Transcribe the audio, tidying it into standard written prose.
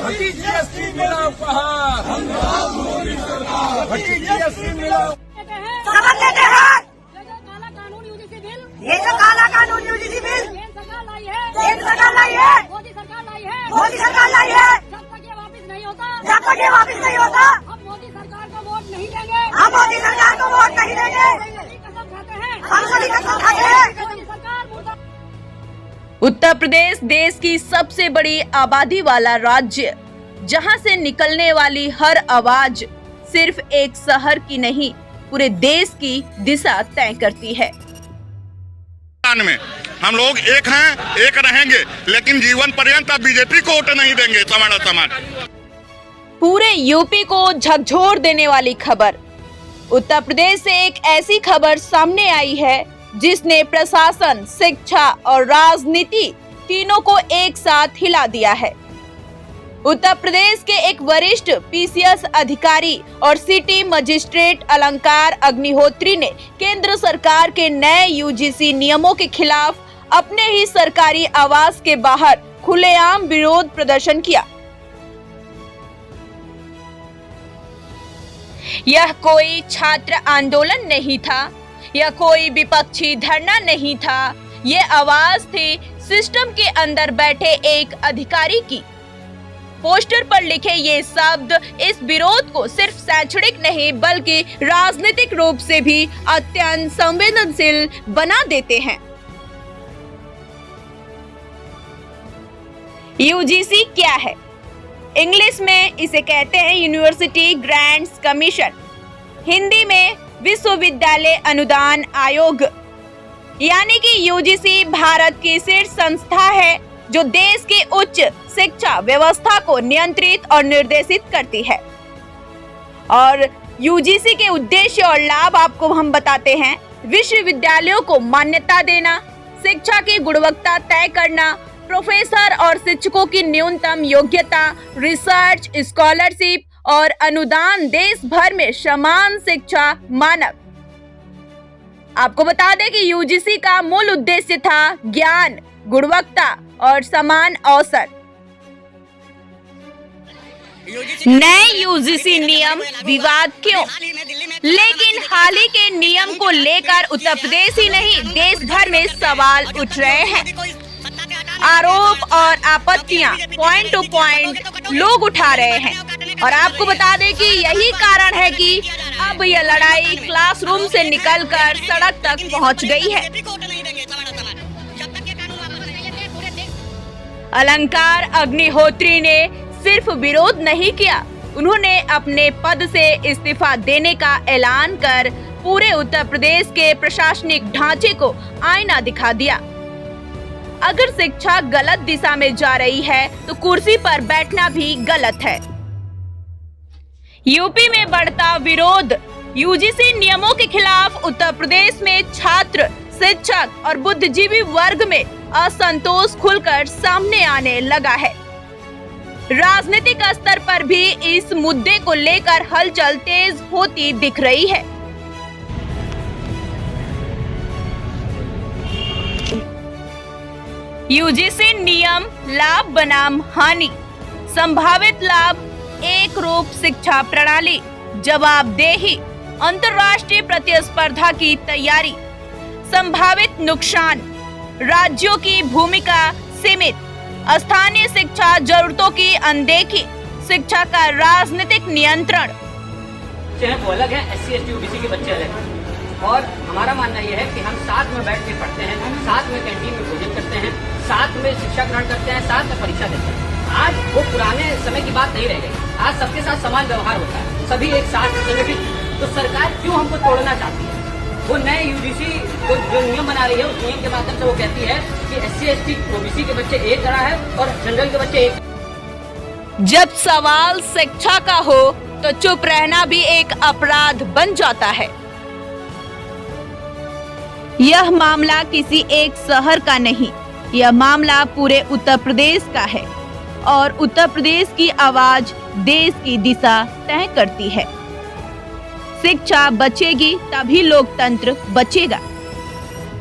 हटी जीएसटी मिलाओ कहाँ, हटी जीएसटी मिलाओ। समझ लेते हैं काला कानून यूजीसी बिल, ये जो काला कानून यूजीसी बिल केंद्र सरकार लाई है, केंद्र सरकार लाई है, मोदी सरकार लाई है, मोदी सरकार लाई है। जब तक ये वापस नहीं होता, जब तक ये वापस नहीं होता हम मोदी सरकार को वोट नहीं देंगे। हम मोदी सरकार को वोट नहीं देंगे। सभी कसम खाते हैं, हम सभी कसम खाते हैं। मोदी सरकार मुर्दा। उत्तर प्रदेश देश की सबसे बड़ी आबादी वाला राज्य, जहां से निकलने वाली हर आवाज सिर्फ एक शहर की नहीं, पूरे देश की दिशा तय करती है। में हम लोग एक हैं, एक रहेंगे, लेकिन जीवन पर्यंत अब बीजेपी को वोट नहीं देंगे। समाज पूरे यूपी को झकझोर देने वाली खबर। उत्तर प्रदेश से एक ऐसी खबर सामने आई है जिसने प्रशासन, शिक्षा और राजनीति तीनों को एक साथ हिला दिया है। उत्तर प्रदेश के एक वरिष्ठ पीसीएस अधिकारी और सिटी मजिस्ट्रेट अलंकार अग्निहोत्री ने केंद्र सरकार के नए यूजीसी नियमों के खिलाफ अपने ही सरकारी आवास के बाहर खुलेआम विरोध प्रदर्शन किया। यह कोई छात्र आंदोलन नहीं था, यह कोई विपक्षी धरना नहीं था, ये आवाज थी सिस्टम के अंदर बैठे एक अधिकारी की। पोस्टर पर लिखे ये शब्द इस विरोध को सिर्फ शैक्षणिक नहीं बल्कि राजनीतिक रूप से भी अत्यंत संवेदनशील बना देते हैं। यूजीसी क्या है? इंग्लिश में इसे कहते हैं यूनिवर्सिटी ग्रांट्स कमीशन, हिंदी में विश्वविद्यालय अनुदान आयोग। यानी कि यूजीसी भारत की शीर्ष संस्था है जो देश की उच्च शिक्षा व्यवस्था को नियंत्रित और निर्देशित करती है। और यूजीसी के उद्देश्य और लाभ आपको हम बताते हैं। विश्वविद्यालयों को मान्यता देना, शिक्षा की गुणवत्ता तय करना, प्रोफेसर और शिक्षकों की न्यूनतम योग्यता, रिसर्च स्कॉलरशिप और अनुदान, देश भर में समान शिक्षा मानक। आपको बता दें कि यूजीसी का मूल उद्देश्य था ज्ञान, गुणवत्ता और समान अवसर। नए यूजीसी नियम विवाद क्यों? लेकिन हाल ही के नियम को लेकर उत्तर प्रदेश ही नहीं देश भर में सवाल उठ रहे हैं। आरोप और आपत्तियां पॉइंट टू पॉइंट लोग उठा रहे हैं। और आपको बता दें कि यही कारण है कि अब यह लड़ाई क्लासरूम से निकलकर सड़क तक पहुंच गई है। अलंकार अग्निहोत्री ने सिर्फ विरोध नहीं किया, उन्होंने अपने पद से इस्तीफा देने का ऐलान कर पूरे उत्तर प्रदेश के प्रशासनिक ढांचे को आईना दिखा दिया। अगर शिक्षा गलत दिशा में जा रही है तो कुर्सी पर बैठना भी गलत है। यूपी में बढ़ता विरोध। यूजीसी नियमों के खिलाफ उत्तर प्रदेश में छात्र, शिक्षक और बुद्धिजीवी वर्ग में असंतोष खुलकर सामने आने लगा है। राजनीतिक स्तर पर भी इस मुद्दे को लेकर हलचल तेज होती दिख रही है। यूजीसी नियम लाभ बनाम हानि। संभावित लाभ: एक रूप शिक्षा प्रणाली, जवाबदेही, अंतर्राष्ट्रीय प्रतिस्पर्धा की तैयारी। संभावित नुकसान: राज्यों की भूमिका सीमित, स्थानीय शिक्षा जरूरतों की अनदेखी, शिक्षा का राजनीतिक नियंत्रण। वो अलग है, SC ST OBC के बच्चे अलग हैं। और हमारा मानना यह है कि हम साथ में बैठ के पढ़ते हैं, साथ में कैंटीन में भोजन करते हैं, साथ में शिक्षा ग्रहण करते हैं, साथ में परीक्षा देते हैं। आज वो पुराने समय की बात नहीं रह गई। आज सबके साथ समान व्यवहार होता है, सभी एक साथ संगठित। तो सरकार क्यों हमको तोड़ना चाहती है? वो नए यूजीसी को जो नियम बना रही है, उस नियम के माध्यम से वो कहती है कि SC ST OBC के बच्चे एक जगह है और जनरल के बच्चे एक। जब सवाल शिक्षा का हो तो चुप रहना भी एक अपराध बन जाता है। यह मामला किसी एक शहर का नहीं, यह मामला पूरे उत्तर प्रदेश का है और उत्तर प्रदेश की आवाज देश की दिशा तय करती है। शिक्षा बचेगी तभी लोकतंत्र बचेगा।